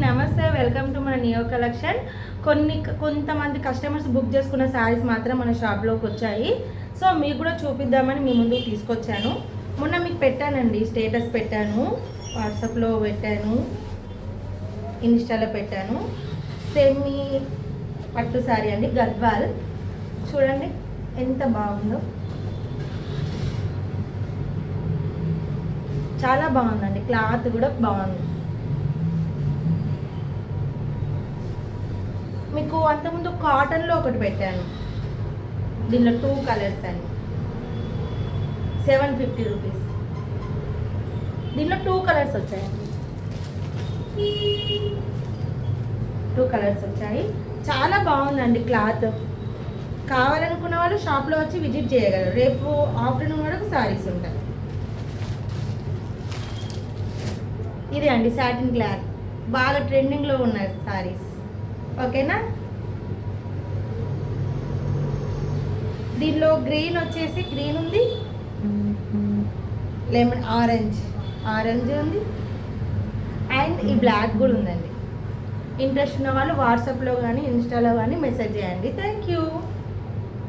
నమస్తే, welcome to మన neo collection. కొంతమంది కస్టమర్స్ బుక్ చేసుకున్న శారీస్ మాత్రం మన షాప్లోకి వచ్చాయి. సో మీకు కూడా చూపిద్దామని మీ ముందుకు తీసుకొచ్చాను. మొన్న మీకు పెట్టానండి, స్టేటస్ పెట్టాను, వాట్సాప్లో పెట్టాను, ఇన్స్టాలో పెట్టాను. సెమీ పట్టు శారీ అండి, గద్వాల్. చూడండి ఎంత బాగుందో, చాలా బాగుందండి. క్లాత్ కూడా బాగుంది. మీకు అంతకుముందు కాటన్లో ఒకటి పెట్టాను, దీనిలో 2 కలర్స్ అండి, 750 రూపీస్. దీనిలో 2 కలర్స్ వచ్చాయండి, 2 కలర్స్ వచ్చాయి. చాలా బాగుందండి క్లాత్. కావాలనుకున్న వాళ్ళు షాప్లో వచ్చి విజిట్ చేయగలరు. రేపు ఆఫ్టర్నూన్ వరకు శారీస్ ఉంటాయి. ఇది అండి సాటిన్ క్లాత్, బాగా ట్రెండింగ్లో ఉన్నాయి శారీస్. ఓకేనా. దీనిలో గ్రీన్ వచ్చేసి గ్రీన్ ఉంది, లెమన్ ఆరెంజ్ ఉంది, అండ్ ఈ బ్లాక్ కూడా ఉందండి. ఇంట్రెస్ట్ ఉన్న వాళ్ళు వాట్సాప్లో కానీ ఇన్స్టాలో కానీ మెసేజ్ చేయండి. Thank you.